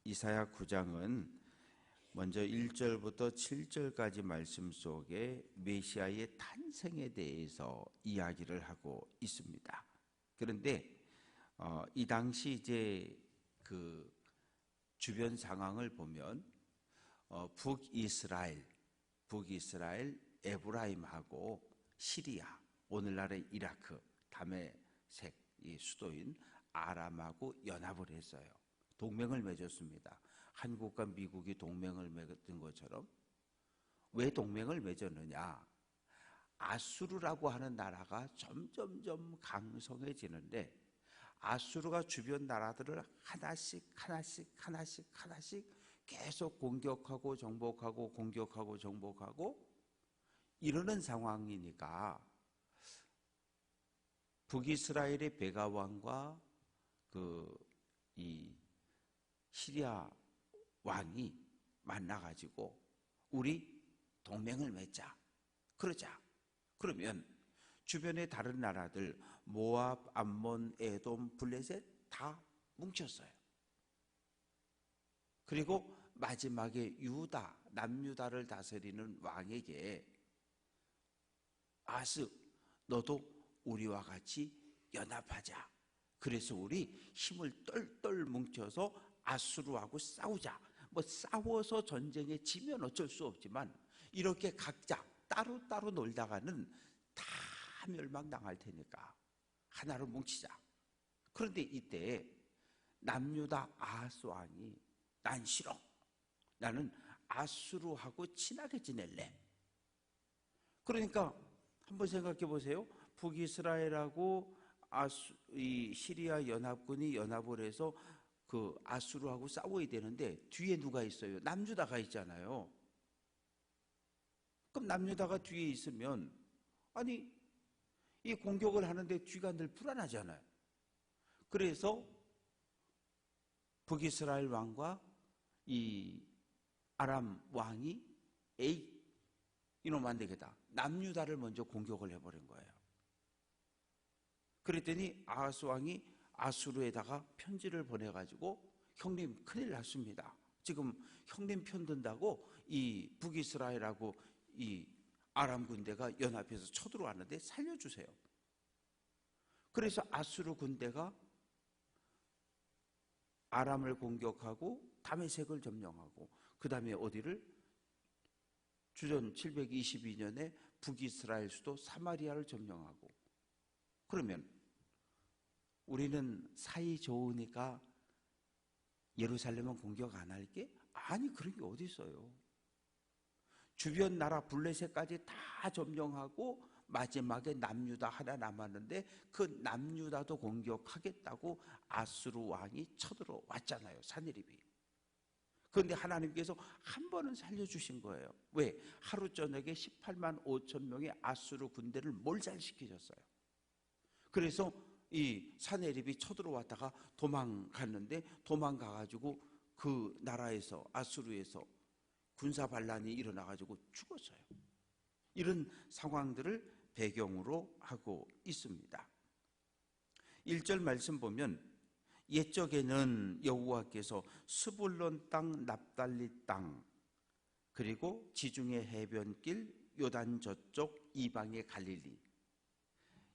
이사야 9장은 먼저 1절부터 7절까지 말씀 속에 메시아의 탄생에 대해서 이야기를 하고 있습니다. 그런데 이 당시 이제 그 주변 상황을 보면 북이스라엘 에브라임하고 시리아, 오늘날의 이라크, 다메섹 이 수도인 아람하고 연합을 했어요. 동맹을 맺었습니다. 한국과 미국이 동맹을 맺은 것처럼. 왜 동맹을 맺었느냐? 아수르라고 하는 나라가 점점점 강성해지는데 아수르가 주변 나라들을 하나씩 계속 공격하고 정복하고 공격하고 정복하고 이러는 상황이니까 북이스라엘의 베가 왕과 이 시리아 왕이 만나가지고 우리 동맹을 맺자. 그러면 주변의 다른 나라들 모압, 암몬, 에돔, 블레셋 다 뭉쳤어요. 그리고 마지막에 유다, 남유다를 다스리는 왕에게 아스, 너도 우리와 같이 연합하자. 그래서 우리 힘을 똘똘 뭉쳐서 아수르하고 싸우자. 뭐 싸워서 전쟁에 지면 어쩔 수 없지만 이렇게 각자 따로따로 놀다가는 다 멸망당할 테니까 하나로 뭉치자. 그런데 이때 남유다 아하스 왕이 난 싫어. 나는 아수르하고 친하게 지낼래. 그러니까 한번 생각해 보세요. 북이스라엘하고 이 시리아 연합군이 연합을 해서 그 아수르하고 싸워야 되는데 뒤에 누가 있어요? 남유다가 있잖아요. 그럼 남유다가 뒤에 있으면 아니 이 공격을 하는데 뒤가 늘 불안하잖아요. 그래서 북이스라엘 왕과 이 아람 왕이 이놈 안 되겠다. 남유다를 먼저 공격을 해버린 거예요. 그랬더니 아하스 왕이 아수르에다가 편지를 보내가지고 형님 큰일 났습니다. 지금 형님 편든다고 이 북이스라엘하고 이 아람 군대가 연합해서 쳐들어왔는데 살려주세요. 그래서 아수르 군대가 아람을 공격하고 다메섹을 점령하고 그 다음에 어디를? 주전 722년에 북이스라엘 수도 사마리아를 점령하고. 그러면 우리는 사이 좋으니까 예루살렘은 공격 안 할게? 아니 그런 게 어디 있어요. 주변 나라 블레셋까지 다 점령하고 마지막에 남유다 하나 남았는데 그 남유다도 공격하겠다고 아수르 왕이 쳐들어왔잖아요. 산헤립이. 그런데 하나님께서 한 번은 살려주신 거예요. 왜? 하루 저녁에 18만 5천 명의 아수르 군대를 몰살시키셨어요. 그래서 이 산헤립이 쳐들어왔다가 도망갔는데 도망가가지고 그 나라에서 아수르에서 군사 반란이 일어나가지고 죽었어요. 이런 상황들을 배경으로 하고 있습니다. 1절 말씀 보면 옛적에는 여호와께서 스불론 땅, 납달리 땅, 그리고 지중해 해변길, 요단 저쪽 이방의 갈릴리,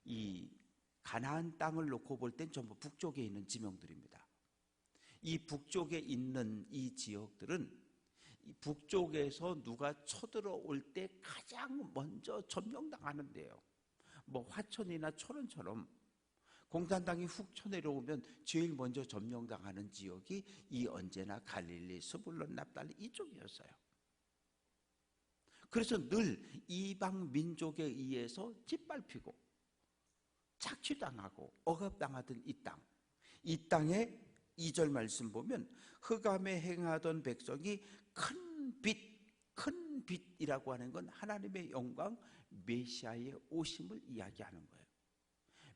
이 가나안 땅을 놓고 볼 땐 전부 북쪽에 있는 지명들입니다. 이 북쪽에 있는 이 지역들은 북쪽에서 누가 쳐들어올 때 가장 먼저 점령당하는데요. 뭐 화천이나 철원처럼 공산당이 훅 쳐내려오면 제일 먼저 점령당하는 지역이 이 언제나 갈릴리, 스불론, 납달리 이쪽이었어요. 그래서 늘 이방 민족에 의해서 짓밟히고 착취당하고 억압당하던 이 땅에 2절 말씀 보면 흑암에 행하던 백성이 큰 빛이라고 하는 건 하나님의 영광, 메시아의 오심을 이야기하는 거예요.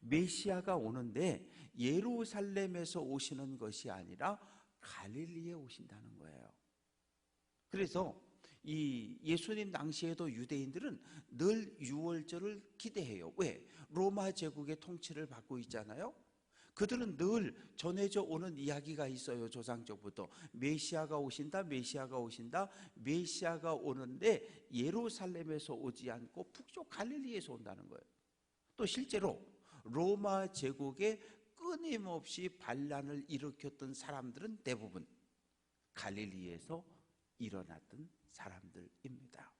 메시아가 오는데 예루살렘에서 오시는 것이 아니라 갈릴리에 오신다는 거예요. 그래서 이 예수님 당시에도 유대인들은 늘 유월절을 기대해요. 왜? 로마 제국의 통치를 받고 있잖아요. 그들은 늘 전해져 오는 이야기가 있어요. 조상적부터 메시아가 오신다, 메시아가 오신다. 메시아가 오는데 예루살렘에서 오지 않고 북쪽 갈릴리에서 온다는 거예요. 또 실제로 로마 제국에 끊임없이 반란을 일으켰던 사람들은 대부분 갈릴리에서 일어났던 사람들입니다.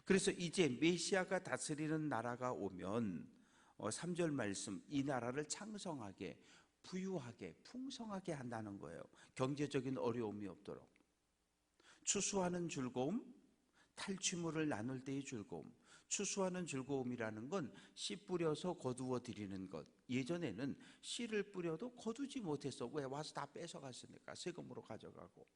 그래서 이제 메시아가 다스리는 나라가 오면 3절 말씀, 이 나라를 창성하게, 부유하게, 풍성하게 한다는 거예요. 경제적인 어려움이 없도록. 추수하는 즐거움, 탈취물을 나눌 때의 즐거움. 추수하는 즐거움이라는 건 씨 뿌려서 거두어 드리는 것. 예전에는 씨를 뿌려도 거두지 못했어. 왜? 와서 다 뺏어갔으니까 세금으로 가져가고.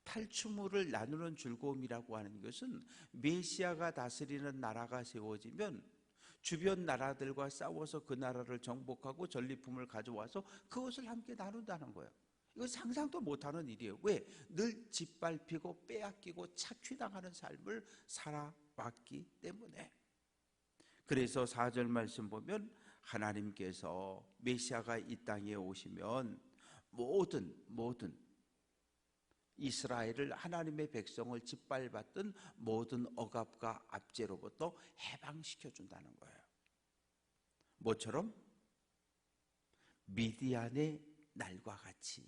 탈취물을 나누는 즐거움이라고 하는 것은 메시아가 다스리는 나라가 세워지면 주변 나라들과 싸워서 그 나라를 정복하고 전리품을 가져와서 그것을 함께 나눈다는 거예요. 이거 상상도 못하는 일이에요. 왜? 늘 짓밟히고 빼앗기고 착취당하는 삶을 살아왔기 때문에. 그래서 4절 말씀 보면 하나님께서 메시아가 이 땅에 오시면 모든 이스라엘을, 하나님의 백성을 짓밟았던 모든 억압과 압제로부터 해방시켜 준다는 거예요. 모처럼 미디안의 날과 같이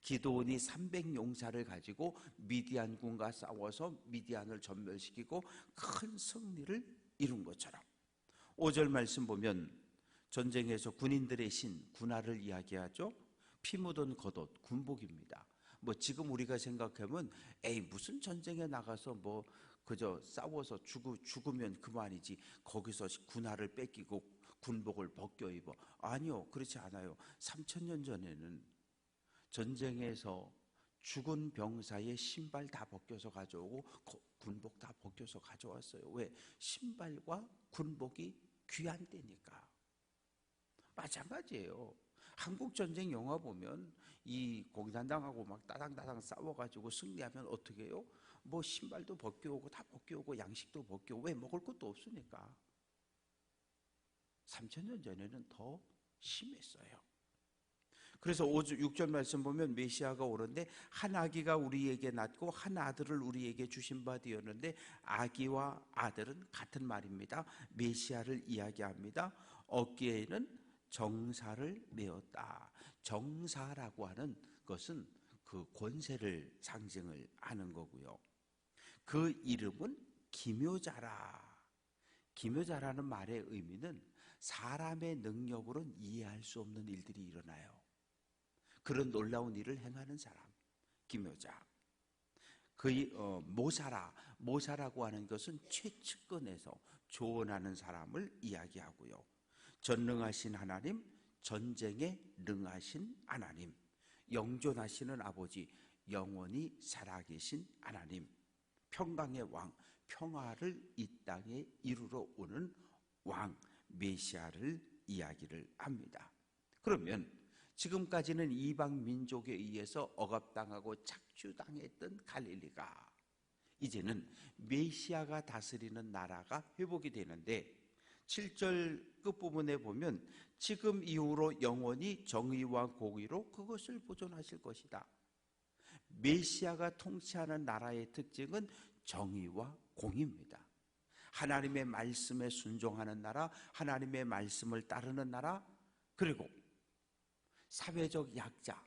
기드온이 300용사를 가지고 미디안군과 싸워서 미디안을 전멸시키고 큰 승리를 이룬 것처럼. 5절 말씀 보면 전쟁에서 군인들의 신, 군화를 이야기하죠. 피 묻은 겉옷, 군복입니다. 지금 우리가 생각하면 에이 무슨 전쟁에 나가서 그저 싸워서 죽으면 그만이지 거기서 군화를 뺏기고 군복을 벗겨 입어. 아니요, 그렇지 않아요. 3000년 전에는 전쟁에서 죽은 병사의 신발 다 벗겨서 가져오고 군복 다 벗겨서 가져왔어요. 왜? 신발과 군복이 귀한 때니까. 마찬가지예요. 한국 전쟁 영화 보면 이 공산당하고 막 따당따당 싸워가지고 승리하면 어떻게 해요? 신발도 벗겨오고 다 벗겨오고 양식도 벗겨오고. 왜? 먹을 것도 없으니까. 3000년 전에는 더 심했어요. 그래서 6절 말씀 보면 메시아가 오는데 한 아기가 우리에게 낳고 한 아들을 우리에게 주신 바 되었는데, 아기와 아들은 같은 말입니다. 메시아를 이야기합니다. 어깨에는 정사를 메었다. 정사라고 하는 것은 그 권세를 상징을 하는 거고요. 그 이름은 기묘자라. 기묘자라는 말의 의미는 사람의 능력으로는 이해할 수 없는 일들이 일어나요. 그런 놀라운 일을 행하는 사람, 기묘자. 모사라고 하는 것은 최측근에서 조언하는 사람을 이야기하고요. 전능하신 하나님, 전쟁에 능하신 하나님, 영존하시는 아버지, 영원히 살아계신 하나님, 평강의 왕, 평화를 이 땅에 이루러 오는 왕, 메시아를 이야기를 합니다. 그러면 지금까지는 이방 민족에 의해서 억압당하고 착취당했던 갈릴리가 이제는 메시아가 다스리는 나라가 회복이 되는데, 7절 끝부분에 보면 지금 이후로 영원히 정의와 공의로 그것을 보존하실 것이다. 메시아가 통치하는 나라의 특징은 정의와 공의입니다. 하나님의 말씀에 순종하는 나라, 하나님의 말씀을 따르는 나라, 그리고 사회적 약자,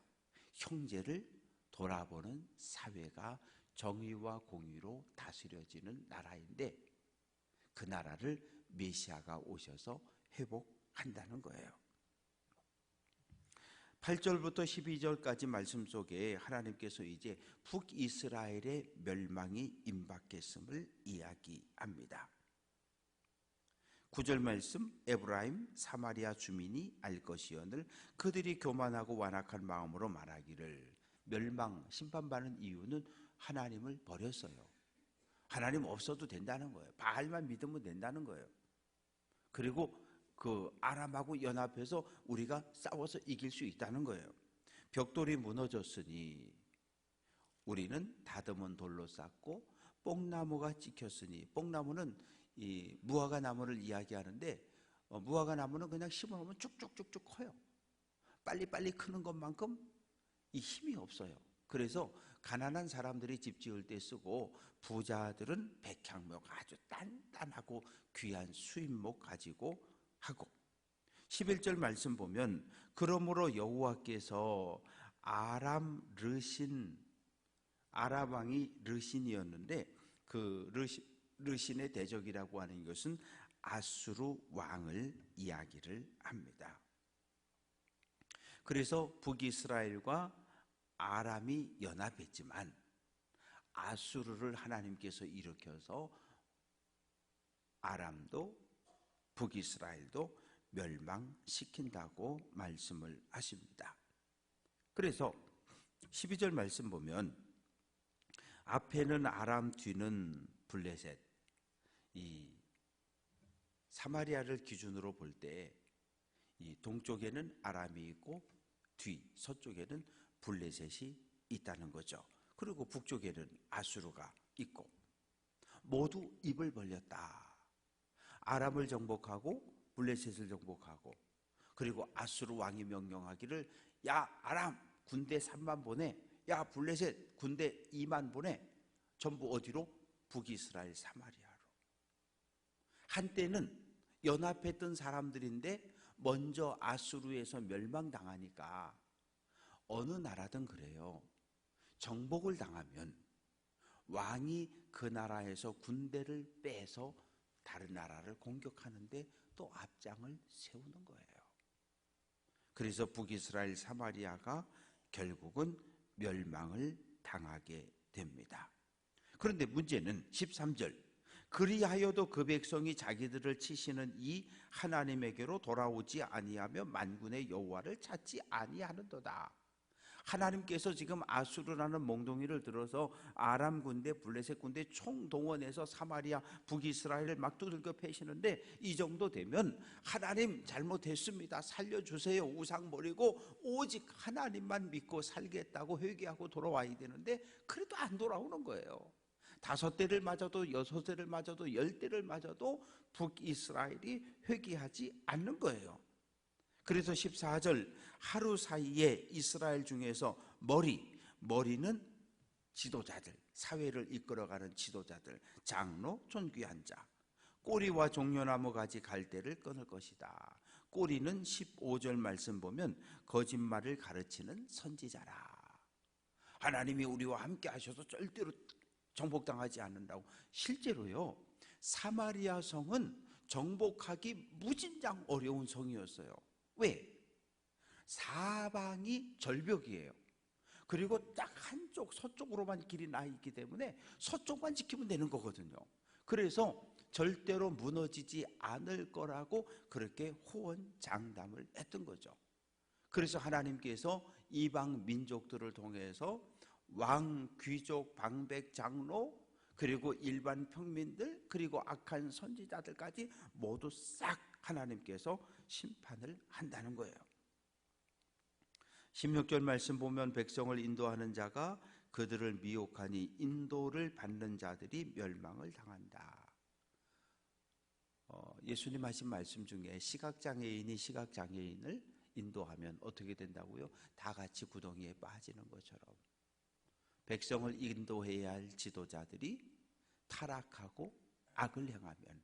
형제를 돌아보는 사회가 정의와 공의로 다스려지는 나라인데, 그 나라를 메시아가 오셔서 회복한다는 거예요. 8절부터 12절까지 말씀 속에 하나님께서 이제 북이스라엘의 멸망이 임박했음을 이야기합니다. 9절 말씀, 에브라임 사마리아 주민이 알 것이오늘 그들이 교만하고 완악한 마음으로 말하기를. 멸망, 심판받는 이유는 하나님을 버렸어요. 하나님 없어도 된다는 거예요. 바알만 믿으면 된다는 거예요. 그리고 그 아람하고 연합해서 우리가 싸워서 이길 수 있다는 거예요. 벽돌이 무너졌으니 우리는 다듬은 돌로 쌓고, 뽕나무가 찍혔으니, 뽕나무는 이 무화과 나무를 이야기하는데 무화과 나무는 그냥 심어놓으면 쭉쭉쭉쭉 커요. 빨리빨리 크는 것만큼 이 힘이 없어요. 그래서 가난한 사람들이 집 지을 때 쓰고 부자들은 백향목 아주 단단하고 귀한 수입목 가지고 하고 11절 말씀 보면 그러므로 여호와께서 아람 왕이 르신이었는데 그 르신의 대적이라고 하는 것은 아수르 왕을 이야기를 합니다. 그래서 북이스라엘과 아람이 연합했지만 아수르를 하나님께서 일으켜서 아람도 북이스라엘도 멸망시킨다고 말씀을 하십니다. 그래서 12절 말씀 보면 앞에는 아람 뒤는 블레셋, 이 사마리아를 기준으로 볼 때 이 동쪽에는 아람이 있고 뒤 서쪽에는 블레셋이 있다는 거죠. 그리고 북쪽에는 아수르가 있고 모두 입을 벌렸다. 아람을 정복하고 블레셋을 정복하고 그리고 아수르 왕이 명령하기를 야 아람 군대 3만 보내, 야 블레셋 군대 2만 보내. 전부 어디로? 북이스라엘 사마리아로. 한때는 연합했던 사람들인데 먼저 아수르에서 멸망당하니까 어느 나라든 그래요. 정복을 당하면 왕이 그 나라에서 군대를 빼서 다른 나라를 공격하는데 또 앞장을 세우는 거예요. 그래서 북이스라엘 사마리아가 결국은 멸망을 당하게 됩니다. 그런데 문제는 13절 그리하여도 그 백성이 자기들을 치시는 이 하나님에게로 돌아오지 아니하며 만군의 여호와를 찾지 아니하는도다. 하나님께서 지금 아수르라는 몽둥이를 들어서 아람 군대, 블레셋 군대 총동원해서 사마리아, 북이스라엘을 막 두들겨 패시는데 이 정도 되면 하나님 잘못했습니다. 살려주세요. 우상 버리고 오직 하나님만 믿고 살겠다고 회개하고 돌아와야 되는데 그래도 안 돌아오는 거예요. 5대를 맞아도 6대를 맞아도 10대를 맞아도 북이스라엘이 회개하지 않는 거예요. 그래서 14절 하루 사이에 이스라엘 중에서 머리는 지도자들, 사회를 이끌어가는 지도자들, 장로, 존귀한 자, 꼬리와 종려나무 가지 갈대를 끊을 것이다. 꼬리는 15절 말씀 보면 거짓말을 가르치는 선지자라. 하나님이 우리와 함께 하셔서 절대로 정복당하지 않는다고. 실제로요 사마리아 성은 정복하기 무진장 어려운 성이었어요. 왜? 사방이 절벽이에요. 그리고 딱 한쪽 서쪽으로만 길이 나 있기 때문에 서쪽만 지키면 되는 거거든요. 그래서 절대로 무너지지 않을 거라고 그렇게 호언장담을 했던 거죠. 그래서 하나님께서 이방 민족들을 통해서 왕, 귀족, 방백, 장로 그리고 일반 평민들 그리고 악한 선지자들까지 모두 싹 하나님께서 심판을 한다는 거예요. 16절 말씀 보면 백성을 인도하는 자가 그들을 미혹하니 인도를 받는 자들이 멸망을 당한다. 예수님 하신 말씀 중에 시각장애인이 시각장애인을 인도하면 어떻게 된다고요? 다 같이 구덩이에 빠지는 것처럼 백성을 인도해야 할 지도자들이 타락하고 악을 행하면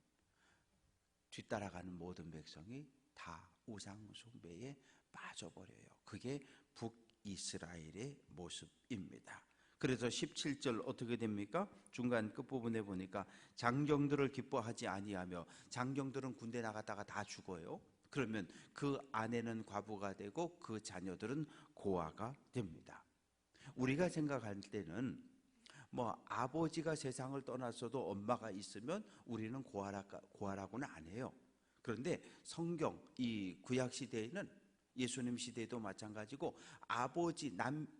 뒤따라가는 모든 백성이 다 우상 숭배에 빠져버려요. 그게 북이스라엘의 모습입니다. 그래서 17절 어떻게 됩니까? 중간 끝부분에 보니까 장정들을 기뻐하지 아니하며, 장정들은 군대 나갔다가 다 죽어요. 그러면 그 아내는 과부가 되고 그 자녀들은 고아가 됩니다. 우리가 생각할 때는 아버지가 세상을 떠났어도 엄마가 있으면 우리는 고아라고는 안 해요. 그런데 성경 이 구약 시대에는 예수님 시대에도 마찬가지고 아버지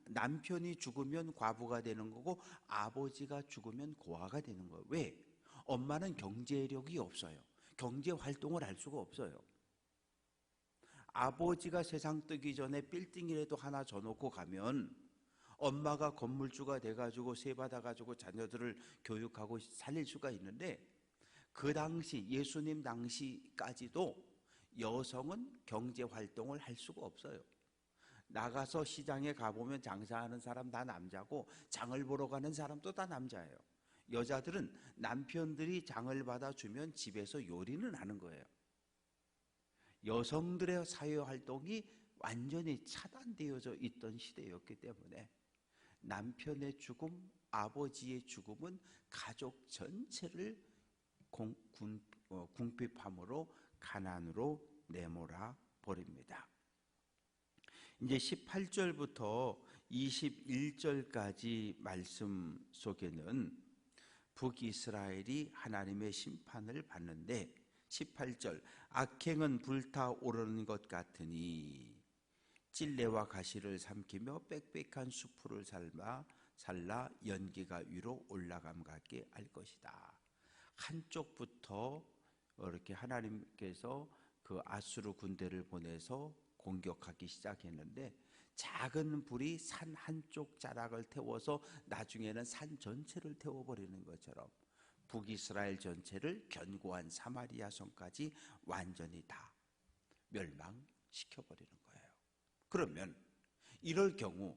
남편이 죽으면 과부가 되는 거고 아버지가 죽으면 고아가 되는 거예요. 왜? 엄마는 경제력이 없어요. 경제 활동을 할 수가 없어요. 아버지가 세상 뜨기 전에 빌딩이라도 하나 져놓고 가면 엄마가 건물주가 돼가지고 세 받아가지고 자녀들을 교육하고 살릴 수가 있는데, 그 당시 예수님 당시까지도 여성은 경제 활동을 할 수가 없어요. 나가서 시장에 가보면 장사하는 사람 다 남자고 장을 보러 가는 사람도 다 남자예요. 여자들은 남편들이 장을 받아주면 집에서 요리는 하는 거예요. 여성들의 사회활동이 완전히 차단되어져 있던 시대였기 때문에 남편의 죽음, 아버지의 죽음은 가족 전체를 궁핍함으로 가난으로 내몰아 버립니다. 이제 18절부터 21절까지 말씀 속에는 북이스라엘이 하나님의 심판을 받는데 18절 악행은 불타오르는 것 같으니 찔레와 가시를 삼키며 빽빽한 수풀을 살라 연기가 위로 올라감 같게 할 것이다. 한쪽부터 이렇게 하나님께서 그 아수르 군대를 보내서 공격하기 시작했는데 작은 불이 산 한쪽 자락을 태워서 나중에는 산 전체를 태워버리는 것처럼 북이스라엘 전체를 견고한 사마리아 성까지 완전히 다 멸망시켜버리는 거예요. 그러면 이럴 경우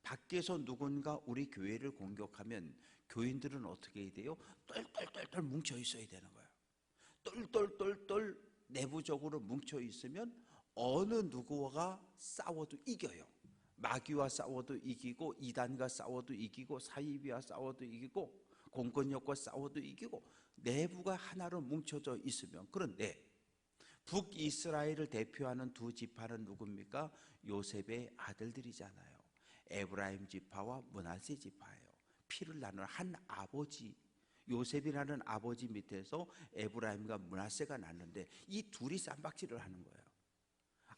밖에서 누군가 우리 교회를 공격하면 교인들은 어떻게 해야 돼요? 똘똘똘똘 뭉쳐 있어야 되는 거예요. 똘똘똘똘 내부적으로 뭉쳐 있으면 어느 누구와 싸워도 이겨요. 마귀와 싸워도 이기고 이단과 싸워도 이기고 사이비와 싸워도 이기고 공권력과 싸워도 이기고 내부가 하나로 뭉쳐져 있으면. 그런데 북이스라엘을 대표하는 두 지파는 누굽니까? 요셉의 아들들이잖아요. 에브라임 지파와 므낫세 지파예요. 피를 나눈 한 아버지, 요셉이라는 아버지 밑에서 에브라임과 므낫세가 났는데 이 둘이 쌈박질을 하는 거예요.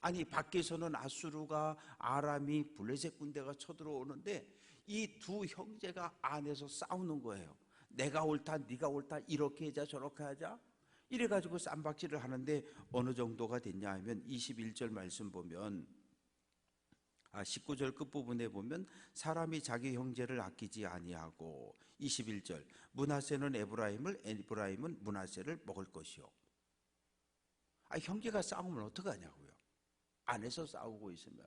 아니 밖에서는 아수르가 아람이 블레셋 군대가 쳐들어오는데 이 두 형제가 안에서 싸우는 거예요. 내가 옳다 네가 옳다 이렇게 하자 저렇게 하자 이래가지고 쌈박질을 하는데 어느 정도가 됐냐 하면 21절 말씀 보면 19절 끝부분에 보면 사람이 자기 형제를 아끼지 아니하고 21절 므낫세는 에브라임은 므낫세를 먹을 것이요. 형제가 싸우면 어떡하냐고요. 안에서 싸우고 있으면.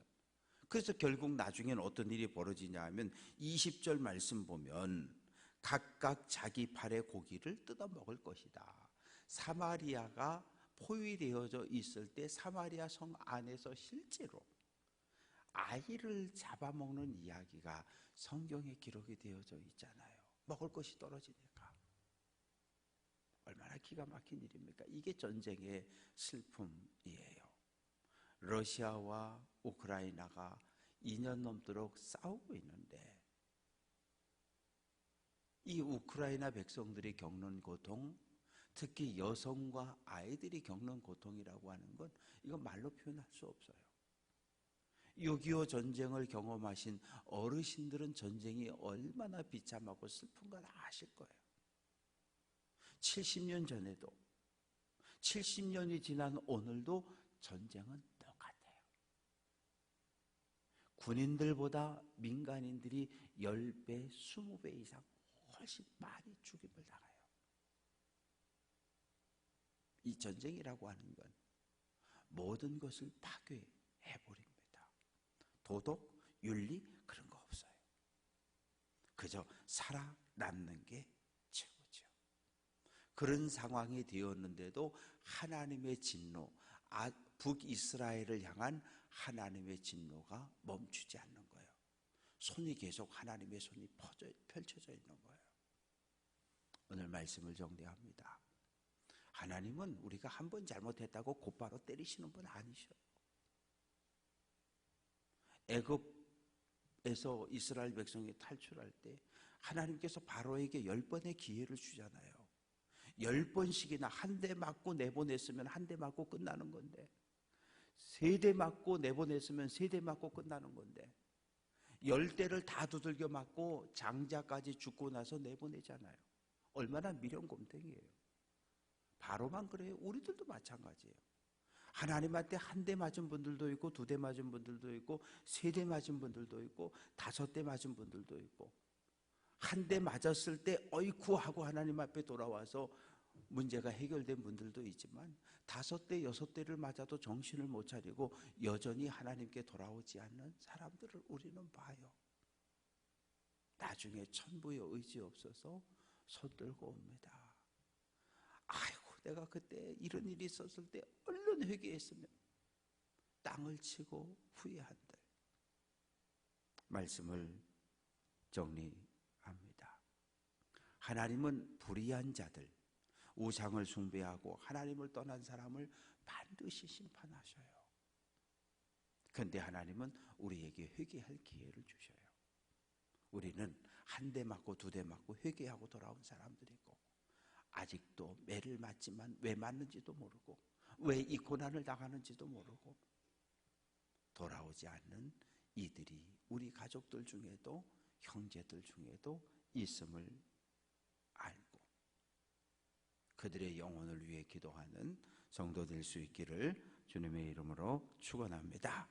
그래서 결국 나중에는 어떤 일이 벌어지냐 하면 20절 말씀 보면 각각 자기 팔의 고기를 뜯어 먹을 것이다. 사마리아가 포위되어져 있을 때 사마리아 성 안에서 실제로 아이를 잡아먹는 이야기가 성경에 기록이 되어져 있잖아요. 먹을 것이 떨어지니까. 얼마나 기가 막힌 일입니까? 이게 전쟁의 슬픔이에요. 러시아와 우크라이나가 2년 넘도록 싸우고 있는데 이 우크라이나 백성들이 겪는 고통, 특히 여성과 아이들이 겪는 고통이라고 하는 건 이건 말로 표현할 수 없어요. 6.25 전쟁을 경험하신 어르신들은 전쟁이 얼마나 비참하고 슬픈 걸 아실 거예요. 70년 전에도 70년이 지난 오늘도 전쟁은 똑같아요. 군인들보다 민간인들이 10배, 20배 이상 훨씬 많이 죽임을 당해요. 이 전쟁이라고 하는 건 모든 것을 파괴해버립니다. 도덕, 윤리 그런 거 없어요. 그저 살아남는 게 최고죠. 그런 상황이 되었는데도 하나님의 진노, 북이스라엘을 향한 하나님의 진노가 멈추지 않는 거예요. 손이 계속 하나님의 손이 펼쳐져 있는 거예요. 오늘 말씀을 정리합니다. 하나님은 우리가 한 번 잘못했다고 곧바로 때리시는 분 아니셔요. 애굽에서 이스라엘 백성이 탈출할 때 하나님께서 바로에게 10번의 기회를 주잖아요. 10번씩이나 한 대 맞고 내보냈으면 한 대 맞고 끝나는 건데 3대 맞고 내보냈으면 3대 맞고 끝나는 건데 10대를 다 두들겨 맞고 장자까지 죽고 나서 내보내잖아요. 얼마나 미련곰탱이에요. 바로만 그래요. 우리들도 마찬가지예요. 하나님한테 한 대 맞은 분들도 있고 2대 맞은 분들도 있고 3대 맞은 분들도 있고 5대 맞은 분들도 있고 한 대 맞았을 때 어이쿠 하고 하나님 앞에 돌아와서 문제가 해결된 분들도 있지만 5대, 6대를 맞아도 정신을 못 차리고 여전히 하나님께 돌아오지 않는 사람들을 우리는 봐요. 나중에 천부의 의지 없어서 손 들고 옵니다. 아이고, 내가 그때 이런 일이 있었을 때 얼른 회개했으면. 땅을 치고 후회한들. 말씀을 정리합니다. 하나님은 불의한 자들, 우상을 숭배하고 하나님을 떠난 사람을 반드시 심판하셔요. 그런데 하나님은 우리에게 회개할 기회를 주셔요. 우리는 한 대 맞고 2대 맞고 회개하고 돌아온 사람들이고, 아직도 매를 맞지만 왜 맞는지도 모르고 왜 이 고난을 당하는지도 모르고 돌아오지 않는 이들이 우리 가족들 중에도 형제들 중에도 있음을 알고 그들의 영혼을 위해 기도하는 성도 될 수 있기를 주님의 이름으로 축원합니다.